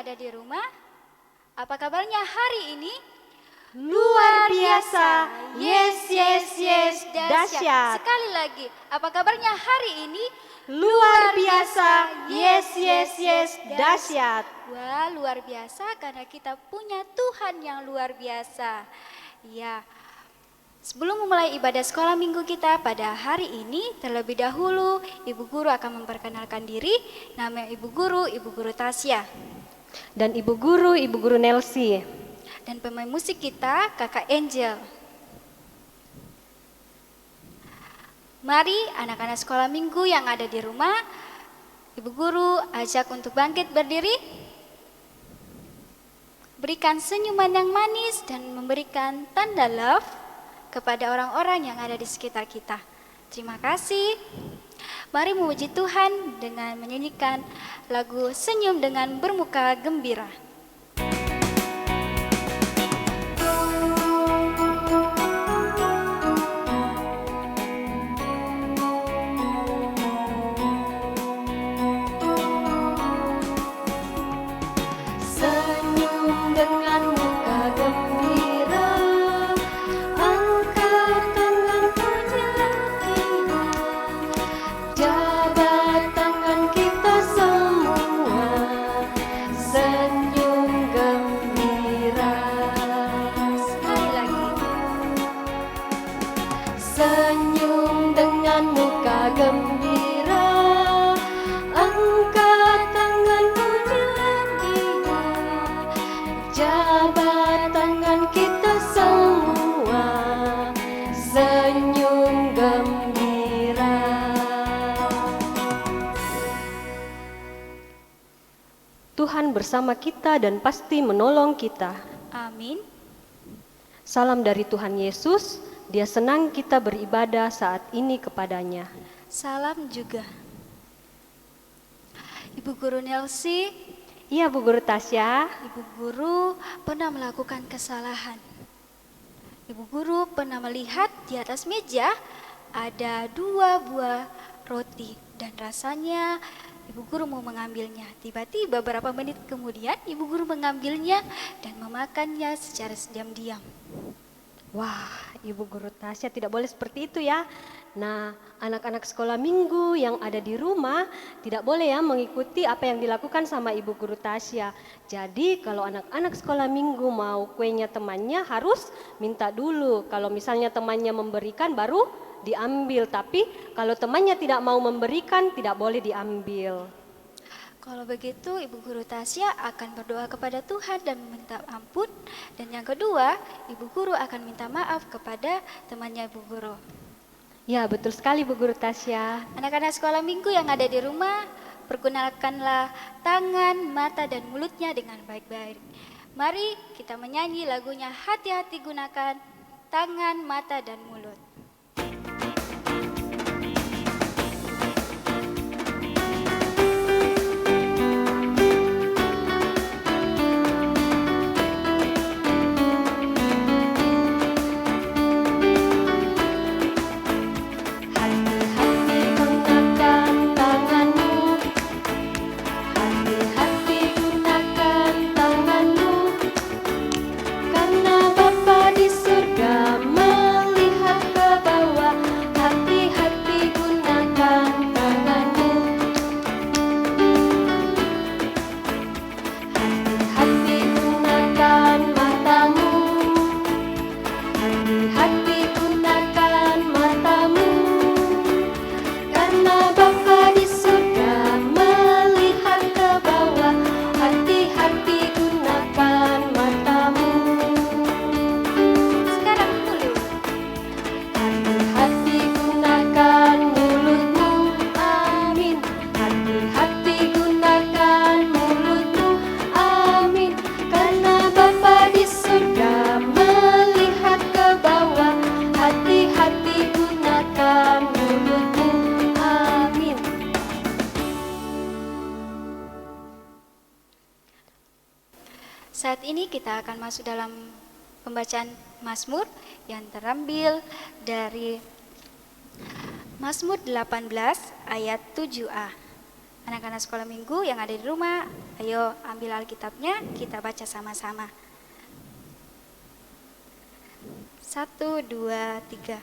ada di rumah, apa kabarnya hari ini? Luar biasa, yes, yes, yes, dahsyat. Sekali lagi, apa kabarnya hari ini? Luar biasa, yes, yes, yes, dahsyat. Wah, luar biasa karena kita punya Tuhan yang luar biasa. Ya, sebelum memulai ibadah sekolah minggu kita pada hari ini, terlebih dahulu Ibu Guru akan memperkenalkan diri. Nama Ibu Guru Tasya. Dan Ibu Guru Nelsi. Dan pemain musik kita, Kakak Angel. Mari anak-anak sekolah minggu yang ada di rumah, Ibu Guru ajak untuk bangkit berdiri. Berikan senyuman yang manis dan memberikan tanda love kepada orang-orang yang ada di sekitar kita. Terima kasih. Mari memuji Tuhan dengan menyanyikan lagu Senyum dengan Bermuka Gembira. Senyum dengan muka gembira, angkat tangan pujilah Dia, jabat tangan kita semua, senyum gembira. Tuhan bersama kita dan pasti menolong kita. Amin. Salam dari Tuhan Yesus. Dia senang kita beribadah saat ini kepadanya. Salam juga. Ibu Guru Nelsi. Iya, Bu Guru Tasya. Ibu Guru pernah melakukan kesalahan. Ibu Guru pernah melihat di atas meja ada 2 buah roti dan rasanya Ibu Guru mau mengambilnya. Tiba-tiba beberapa menit kemudian Ibu Guru mengambilnya dan memakannya secara diam-diam. Wah, Ibu Guru Tasya tidak boleh seperti itu ya. Nah, anak-anak sekolah minggu yang ada di rumah tidak boleh ya mengikuti apa yang dilakukan sama Ibu Guru Tasya. Jadi kalau anak-anak sekolah minggu mau kuenya temannya harus minta dulu. Kalau misalnya temannya memberikan baru diambil. Tapi kalau temannya tidak mau memberikan tidak boleh diambil. Kalau begitu Ibu Guru Tasya akan berdoa kepada Tuhan dan meminta ampun. Dan yang kedua, Ibu Guru akan minta maaf kepada temannya Ibu Guru. Ya, betul sekali Bu Guru Tasya. Anak-anak sekolah minggu yang ada di rumah, pergunakanlah tangan, mata, dan mulutnya dengan baik-baik. Mari kita menyanyi lagunya Hati-hati gunakan tangan, mata, dan mulut. Saat ini kita akan masuk dalam pembacaan Mazmur yang terambil dari Mazmur 18 ayat 7a. Anak-anak sekolah minggu yang ada di rumah, ayo ambil Alkitabnya, kita baca sama-sama. 1, 2, 3.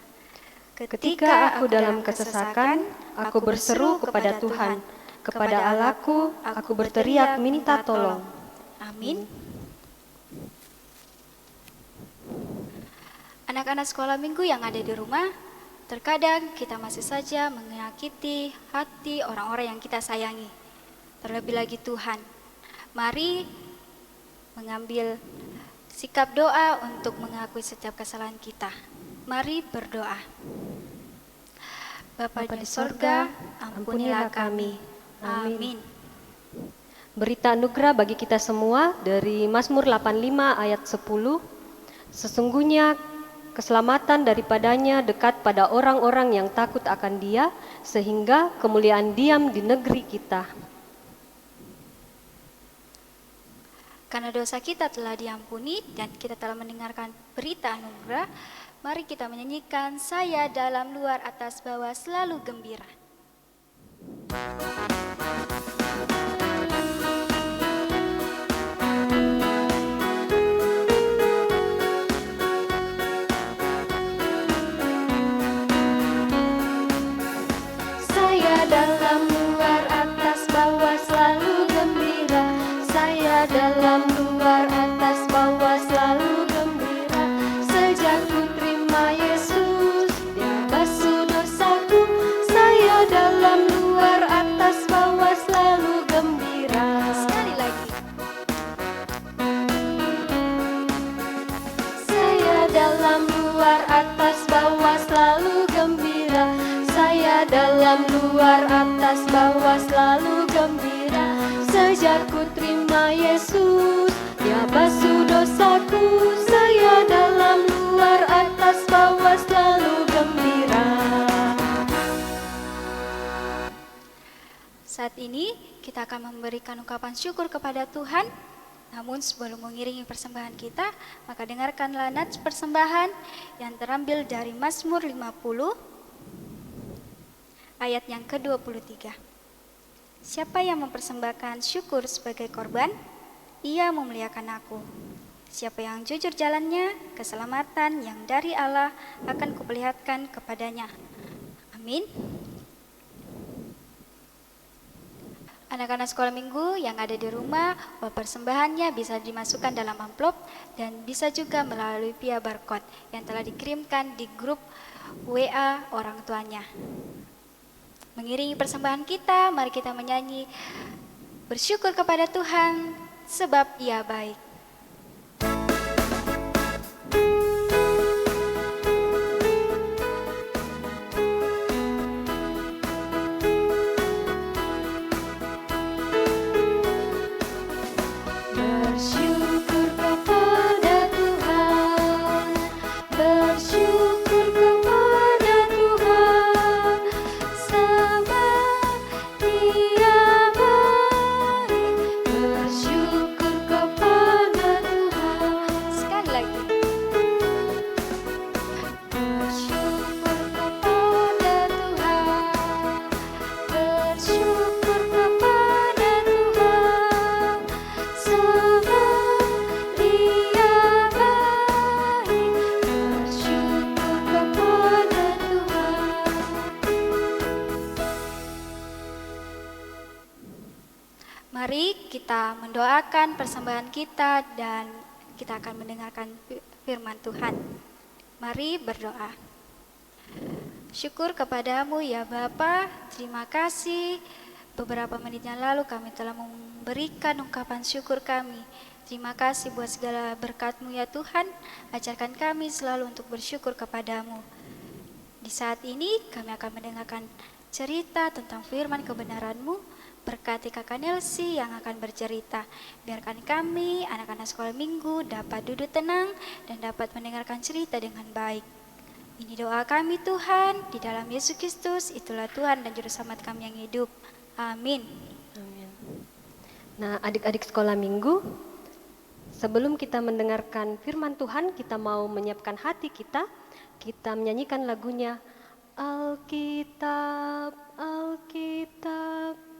Ketika aku dalam kesesakan, aku berseru kepada Tuhan. Kepada Allahku, aku berteriak minta tolong. Amin. Anak-anak sekolah minggu yang ada di rumah, terkadang kita masih saja menyakiti hati orang-orang yang kita sayangi. Terlebih lagi Tuhan. Mari mengambil sikap doa untuk mengakui setiap kesalahan kita. Mari berdoa. Bapa di sorga, ampunilah kami. Amin. Berita anugerah bagi kita semua dari Mazmur 85 ayat 10. Sesungguhnya keselamatan daripadanya dekat pada orang-orang yang takut akan Dia, sehingga kemuliaan diam di negeri kita. Karena dosa kita telah diampuni dan kita telah mendengarkan berita anugerah, mari kita menyanyikan Saya dalam luar atas bawah selalu gembira. Saya dalam luar atas bawah selalu gembira. Saya dalam luar atas bawah selalu gembira. Sejak ku terima Yesus, Dia basuh dosaku. Saya dalam luar atas bawah selalu gembira. Sekali lagi. Saya dalam luar atas bawah selalu gembira. Saya dalam luar atas bawah selalu gembira. Sejak ku terima Yesus, Dia basuh dosaku. Saya dalam luar atas bawah selalu gembira. Saat ini kita akan memberikan ungkapan syukur kepada Tuhan. Namun sebelum mengiringi persembahan kita, maka dengarkanlah nats persembahan yang terambil dari Mazmur 50 ayat yang ke-23. Siapa yang mempersembahkan syukur sebagai korban, ia memuliakan aku. Siapa yang jujur jalannya, keselamatan yang dari Allah akan kuperlihatkan kepadanya. Amin. Anak-anak sekolah minggu yang ada di rumah, persembahannya bisa dimasukkan dalam amplop dan bisa juga melalui via barcode yang telah dikirimkan di grup WA orang tuanya. Mengiringi persembahan kita, mari kita menyanyi bersyukur kepada Tuhan sebab Ia baik. Bersyukur kepada Tuhan, bersyukur kepada Tuhan, sebab Dia baik. Bersyukur kepada Tuhan. Sekali lagi. Bersyukur kepada Tuhan, bersyukur kepada Tuhan, sebab Dia baik. Bersyukur kepada Tuhan. Mari kita mendoakan persembahan kita dan kita akan mendengarkan firman Tuhan. Mari berdoa. Syukur kepadamu ya Bapa, terima kasih. Beberapa menit yang lalu kami telah memberikan ungkapan syukur kami. Terima kasih buat segala berkat-Mu ya Tuhan. Ajarkan kami selalu untuk bersyukur kepadamu. Di saat ini kami akan mendengarkan cerita tentang firman kebenaran-Mu. Berkati Kakak Nelsi yang akan bercerita. Biarkan kami, anak-anak sekolah minggu, dapat duduk tenang dan dapat mendengarkan cerita dengan baik. Ini doa kami Tuhan, di dalam Yesus Kristus, itulah Tuhan dan Juru Selamat kami yang hidup. Amin. Amin. Nah, adik-adik sekolah minggu, sebelum kita mendengarkan firman Tuhan, kita mau menyiapkan hati kita. Kita menyanyikan lagunya Alkitab, Alkitab,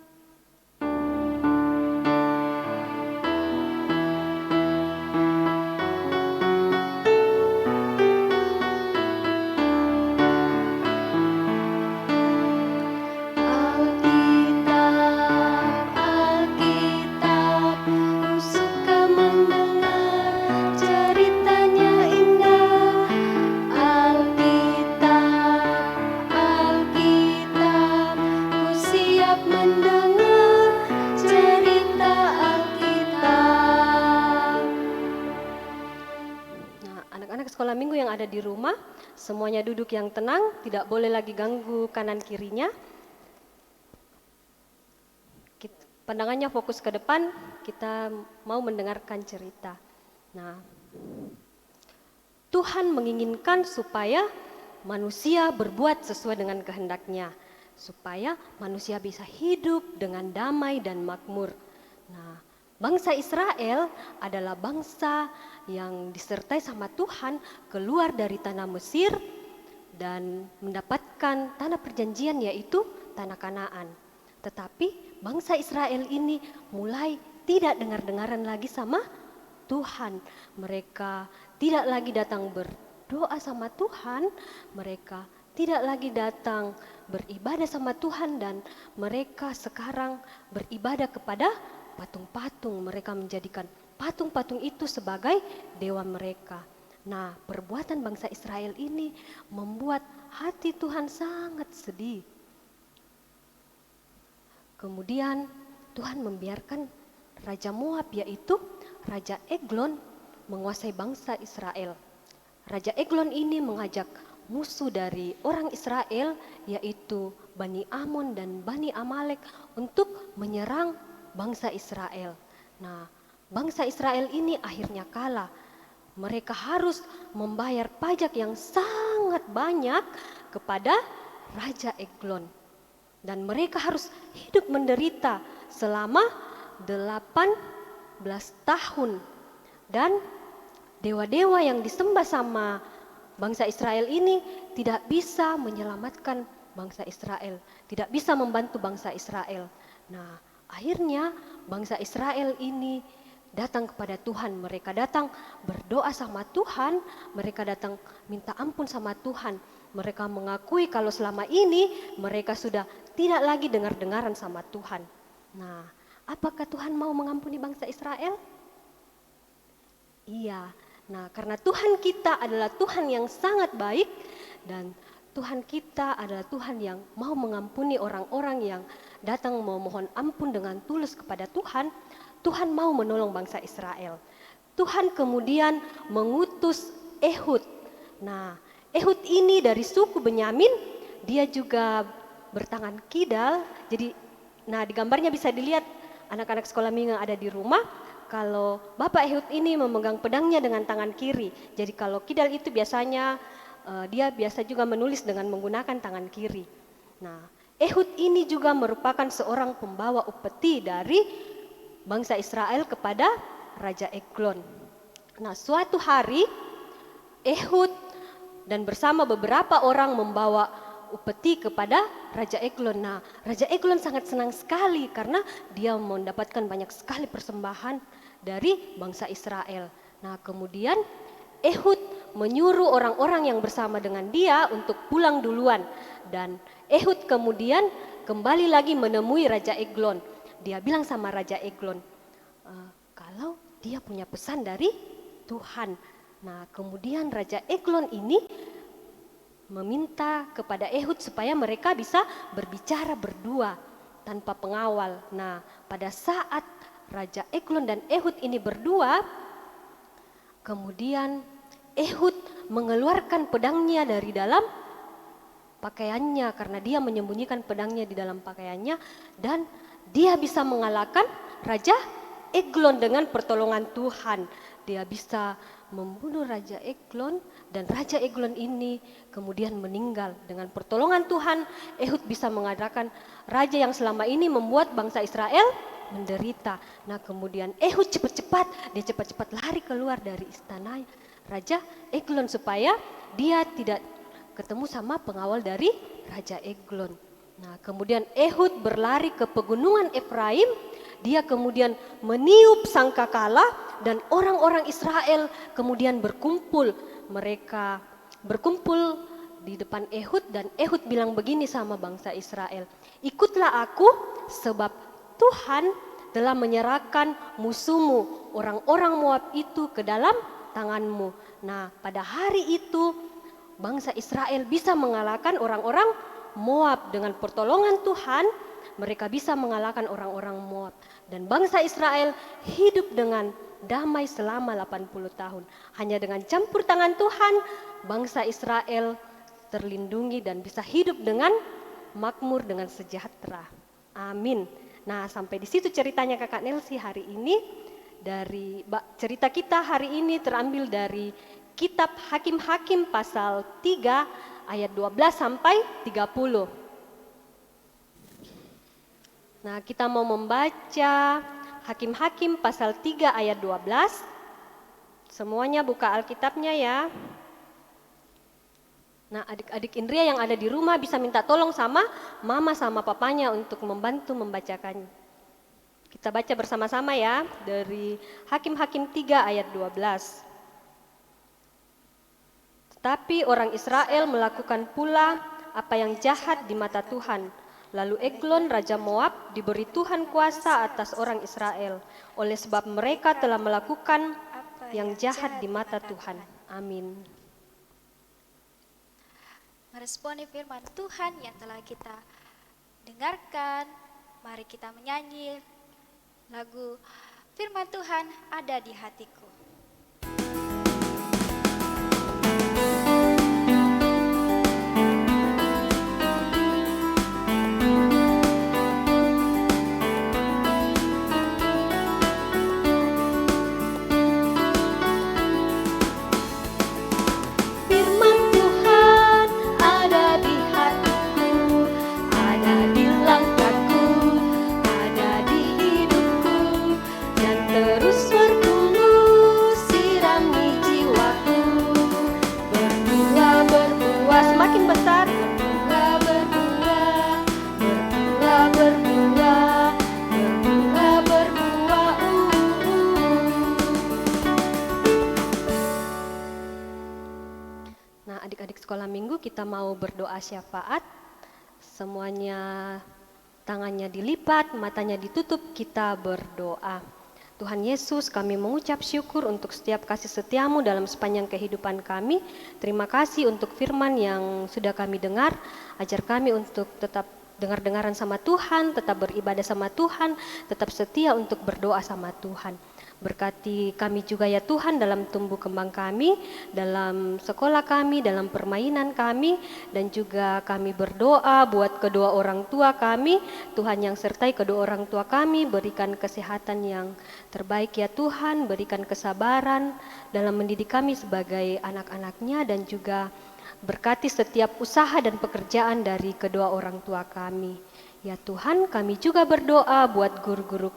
bersama. Semuanya duduk yang tenang, tidak boleh lagi ganggu kanan kirinya. Pandangannya fokus ke depan, kita mau mendengarkan cerita. Nah, Tuhan menginginkan supaya manusia berbuat sesuai dengan kehendaknya, supaya manusia bisa hidup dengan damai dan makmur. Nah, bangsa Israel adalah bangsa yang disertai sama Tuhan keluar dari tanah Mesir dan mendapatkan tanah perjanjian, yaitu tanah Kanaan. Tetapi bangsa Israel ini mulai tidak dengar-dengaran lagi sama Tuhan. Mereka tidak lagi datang berdoa sama Tuhan, mereka tidak lagi datang beribadah sama Tuhan, dan mereka sekarang beribadah kepada patung-patung. Mereka menjadikan patung-patung itu sebagai dewa mereka. Nah, perbuatan bangsa Israel ini membuat hati Tuhan sangat sedih. Kemudian Tuhan membiarkan Raja Moab, yaitu Raja Eglon, menguasai bangsa Israel. Raja Eglon ini mengajak musuh dari orang Israel, yaitu Bani Amon dan Bani Amalek, untuk menyerang bangsa Israel. Nah, bangsa Israel ini akhirnya kalah. Mereka harus membayar pajak yang sangat banyak kepada Raja Eglon. Dan mereka harus hidup menderita selama 18 tahun. Dan dewa-dewa yang disembah sama bangsa Israel ini tidak bisa menyelamatkan bangsa Israel, tidak bisa membantu bangsa Israel. Nah, akhirnya bangsa Israel ini datang kepada Tuhan. Mereka datang berdoa sama Tuhan, mereka datang minta ampun sama Tuhan. Mereka mengakui kalau selama ini mereka sudah tidak lagi dengar-dengaran sama Tuhan. Nah, apakah Tuhan mau mengampuni bangsa Israel? Iya. Nah, karena Tuhan kita adalah Tuhan yang sangat baik, dan Tuhan kita adalah Tuhan yang mau mengampuni orang-orang yang datang memohon ampun dengan tulus kepada Tuhan. Tuhan mau menolong bangsa Israel. Tuhan kemudian mengutus Ehud. Nah, Ehud ini dari suku Benyamin, dia juga bertangan kidal. Jadi, nah di gambarnya bisa dilihat anak-anak sekolah minggu yang ada di rumah. Kalau Bapak Ehud ini memegang pedangnya dengan tangan kiri. Jadi kalau kidal itu biasanya dia biasa juga menulis dengan menggunakan tangan kiri. Nah, Ehud ini juga merupakan seorang pembawa upeti dari bangsa Israel kepada Raja Eglon. Nah, suatu hari Ehud dan bersama beberapa orang membawa upeti kepada Raja Eglon. Nah, Raja Eglon sangat senang sekali karena dia mendapatkan banyak sekali persembahan dari bangsa Israel. Nah, kemudian Ehud menyuruh orang-orang yang bersama dengan dia untuk pulang duluan. Dan Ehud kemudian kembali lagi menemui Raja Eglon. Dia bilang sama Raja Eglon, kalau dia punya pesan dari Tuhan. Nah, kemudian Raja Eglon ini meminta kepada Ehud supaya mereka bisa berbicara berdua tanpa pengawal. Nah, pada saat Raja Eglon dan Ehud ini berdua, kemudian Ehud mengeluarkan pedangnya dari dalam pakaiannya karena dia menyembunyikan pedangnya di dalam pakaiannya, dan dia bisa mengalahkan Raja Eglon dengan pertolongan Tuhan. Dia bisa membunuh Raja Eglon, dan Raja Eglon ini kemudian meninggal. Dengan pertolongan Tuhan, Ehud bisa mengadakan raja yang selama ini membuat bangsa Israel menderita. Nah, kemudian Ehud cepat-cepat lari keluar dari istana Raja Eglon supaya dia tidak ketemu sama pengawal dari Raja Eglon. Nah, kemudian Ehud berlari ke pegunungan Efraim. Dia kemudian meniup sangkakala dan orang-orang Israel kemudian berkumpul. Mereka berkumpul di depan Ehud, dan Ehud bilang begini sama bangsa Israel, ikutlah aku sebab Tuhan telah menyerahkan musuhmu, orang-orang Moab itu ke dalam tanganmu. Nah, pada hari itu bangsa Israel bisa mengalahkan orang-orang Moab dengan pertolongan Tuhan, mereka bisa mengalahkan orang-orang Moab. Dan bangsa Israel hidup dengan damai selama 80 tahun. Hanya dengan campur tangan Tuhan, bangsa Israel terlindungi dan bisa hidup dengan makmur, dengan sejahtera. Amin. Nah, sampai di situ ceritanya Kakak Nelsi hari ini. Dari cerita kita hari ini terambil dari kitab Hakim-Hakim pasal 3 ayat 12 sampai 30. Nah, kita mau membaca Hakim-Hakim pasal 3 ayat 12. Semuanya buka Alkitabnya ya. Nah, adik-adik Indria yang ada di rumah bisa minta tolong sama mama sama papanya untuk membantu membacakannya. Kita baca bersama-sama ya dari Hakim-Hakim 3 ayat 12. Tetapi orang Israel melakukan pula apa yang jahat di mata Tuhan. Lalu Eglon Raja Moab diberi Tuhan kuasa atas orang Israel, oleh sebab mereka telah melakukan yang jahat di mata Tuhan. Amin. Meresponi firman Tuhan yang telah kita dengarkan, mari kita menyanyi lagu Firman Tuhan Ada di Hatiku. Sekolah minggu kita mau berdoa syafaat. Semuanya tangannya dilipat, matanya ditutup, kita berdoa. Tuhan Yesus, kami mengucap syukur untuk setiap kasih setiamu dalam sepanjang kehidupan kami. Terima kasih untuk firman yang sudah kami dengar. Ajar kami untuk tetap dengar-dengaran sama Tuhan, tetap beribadah sama Tuhan, tetap setia untuk berdoa sama Tuhan. Berkati kami juga ya Tuhan dalam tumbuh kembang kami, dalam sekolah kami, dalam permainan kami, dan juga kami berdoa buat kedua orang tua kami. Tuhan yang sertai kedua orang tua kami, berikan kesehatan yang terbaik ya Tuhan, berikan kesabaran dalam mendidik kami sebagai anak-anaknya, dan juga berkati setiap usaha dan pekerjaan dari kedua orang tua kami. Ya Tuhan, kami juga berdoa buat guru-guru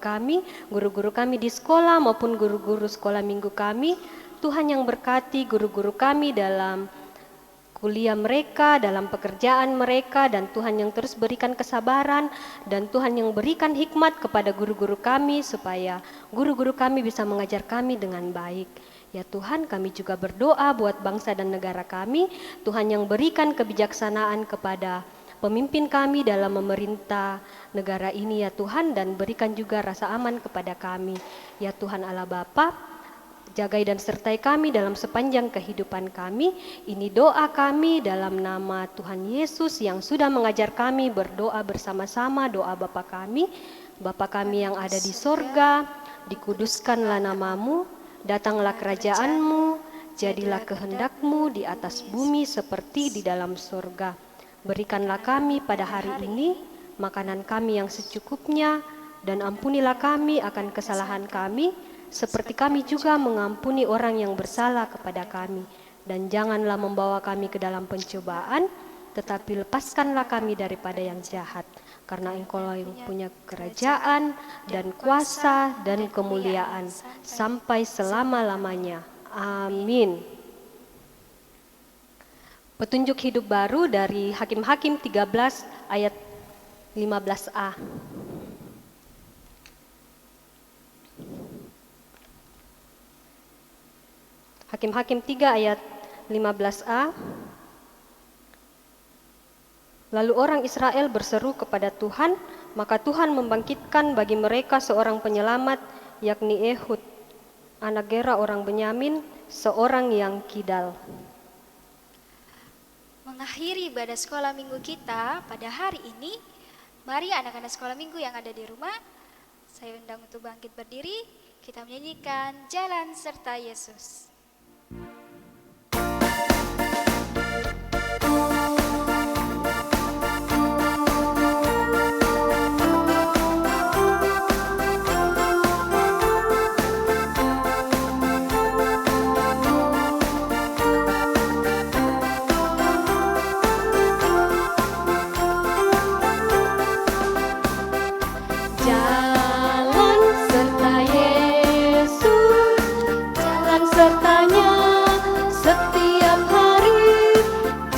kami di sekolah maupun guru-guru sekolah minggu kami. Tuhan yang berkati guru-guru kami dalam kuliah mereka, dalam pekerjaan mereka, dan Tuhan yang terus berikan kesabaran, dan Tuhan yang berikan hikmat kepada guru-guru kami supaya guru-guru kami bisa mengajar kami dengan baik. Ya Tuhan, kami juga berdoa buat bangsa dan negara kami. Tuhan yang berikan kebijaksanaan kepada pemimpin kami dalam memerintah negara ini ya Tuhan, dan berikan juga rasa aman kepada kami. Ya Tuhan Allah Bapa, jagai dan sertai kami dalam sepanjang kehidupan kami. Ini doa kami dalam nama Tuhan Yesus yang sudah mengajar kami berdoa bersama-sama. Doa Bapa kami. Bapa kami yang ada di sorga, dikuduskanlah namamu, datanglah kerajaanmu, jadilah kehendakmu di atas bumi seperti di dalam sorga. Berikanlah kami pada hari ini makanan kami yang secukupnya, dan ampunilah kami akan kesalahan kami, seperti kami juga mengampuni orang yang bersalah kepada kami. Dan janganlah membawa kami ke dalam pencobaan, tetapi lepaskanlah kami daripada yang jahat. Karena Engkau yang punya kerajaan dan kuasa dan kemuliaan sampai selama-lamanya. Amin. Petunjuk hidup baru dari Hakim-Hakim 13 ayat 15a. Hakim-Hakim 3 ayat 15a. Lalu orang Israel berseru kepada Tuhan, maka Tuhan membangkitkan bagi mereka seorang penyelamat, yakni Ehud, anak Gera orang Benyamin, seorang yang kidal. mengakhiri ibadah sekolah minggu kita pada hari ini, mari anak-anak sekolah minggu yang ada di rumah, saya undang untuk bangkit berdiri, kita menyanyikan Jalan Serta Yesus. Jalan serta Yesus, jalan sertanya setiap hari.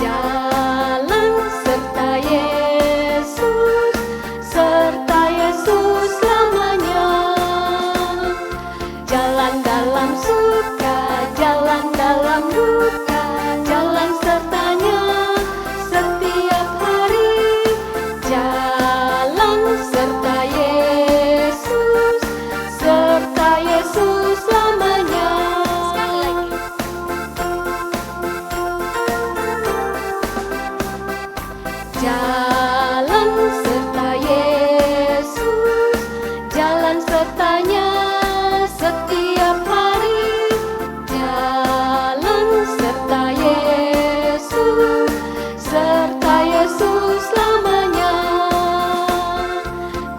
Jalan serta Yesus, serta Yesus selamanya. Jalan dalam suka, jalan dalam duka, jalan sertanya setiap hari. Jalan serta Yesus, serta Yesus selamanya. Sekali lagi. Jalan serta Yesus, jalan sertanya setiap hari. Jalan serta Yesus, serta Yesus selamanya.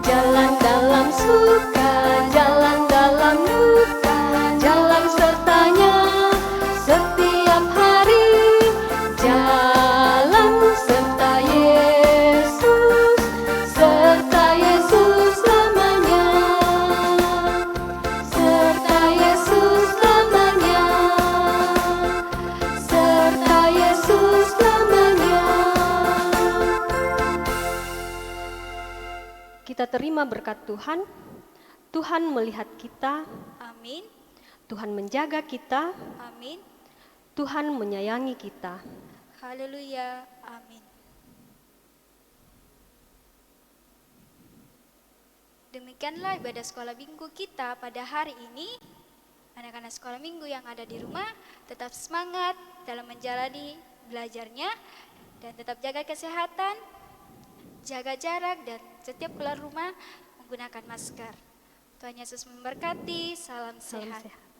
Jalan dalam suka, jalan dalam duka, jalan sertanya setiap hari. Jalan serta Yesus, serta Yesus selamanya. Serta Yesus selamanya. Serta Yesus selamanya. Kita terima berkat Tuhan. Tuhan melihat kita, Amin, Tuhan menjaga kita, amin, Tuhan menyayangi kita. haleluya, amin. Demikianlah ibadah sekolah minggu kita pada hari ini. Anak-anak sekolah minggu yang ada di rumah, tetap semangat dalam menjalani belajarnya dan tetap jaga kesehatan, jaga jarak, dan setiap keluar rumah menggunakan masker. Tuhan Yesus memberkati, salam Salam sehat. sehat.